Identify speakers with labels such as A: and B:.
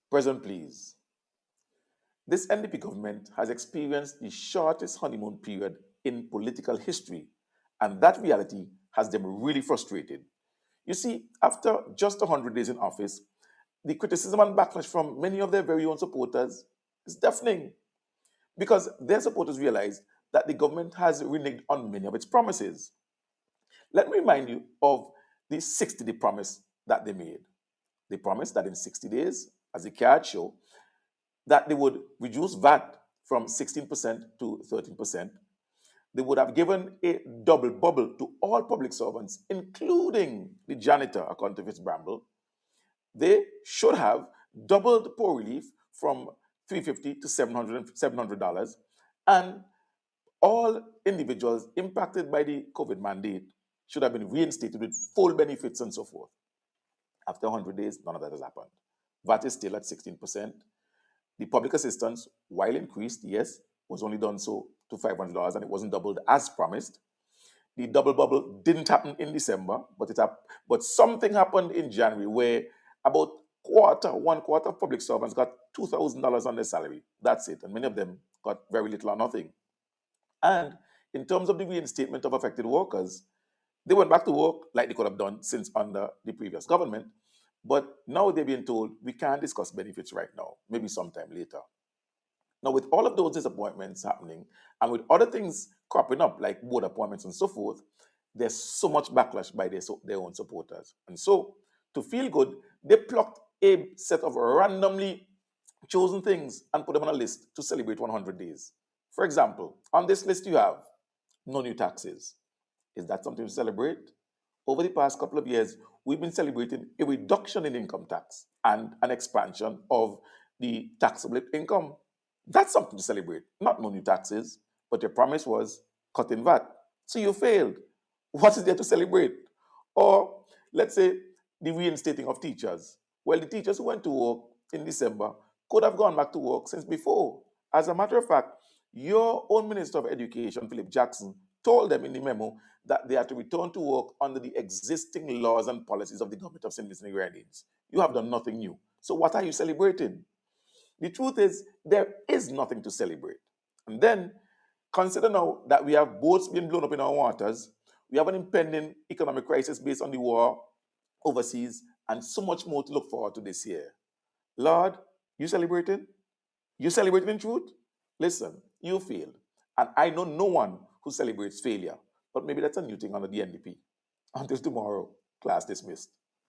A: Present, please. This NDP government has experienced the shortest honeymoon period in political history, and that reality has them really frustrated. You see, after just 100 days in office, the criticism and backlash from many of their very own supporters is deafening because their supporters realize that the government has reneged on many of its promises. Let me remind you of the 60-day promise that they made. They promised that in 60 days, as the card show, that they would reduce VAT from 16% to 13%. They would have given a double bubble to all public servants, including the janitor, according to Fitz Bramble. They should have doubled poor relief from $350 to $700, and all individuals impacted by the COVID mandate should have been reinstated with full benefits and so forth. After 100 days, none of that has happened. VAT is still at 16%. The public assistance, while increased, yes, was only done so to $500 and it wasn't doubled as promised. The double bubble didn't happen in December, but something happened in January where about one quarter of public servants got $2,000 on their salary. That's it. And many of them got very little or nothing. And in terms of the reinstatement of affected workers, they went back to work like they could have done since under the previous government. But now they're being told we can't discuss benefits right now, maybe sometime later. Now, with all of those disappointments happening and with other things cropping up like board appointments and so forth, there's so much backlash by their own supporters. And so, to feel good, they plucked a set of randomly chosen things and put them on a list to celebrate 100 days. For example, on this list you have no new taxes. Is that something to celebrate? Over the past couple of years, we've been celebrating a reduction in income tax and an expansion of the taxable income. That's something to celebrate, not no new taxes. But your promise was cutting VAT. So you failed. What is there to celebrate? Or let's say the reinstating of teachers. Well, the teachers who went to work in December could have gone back to work since before. As a matter of fact, your own Minister of Education, Philip Jackson, told them in the memo that they had to return to work under the existing laws and policies of the government of St. Vincent and Grenadines. You have done nothing new. So what are you celebrating? The truth is, there is nothing to celebrate. And then consider now that we have boats being blown up in our waters, we have an impending economic crisis based on the war overseas, and so much more to look forward to this year. Lord, you celebrating? You celebrating in truth? Listen, you failed. And I know no one who celebrates failure. But maybe that's a new thing under the NDP. Until tomorrow, class dismissed.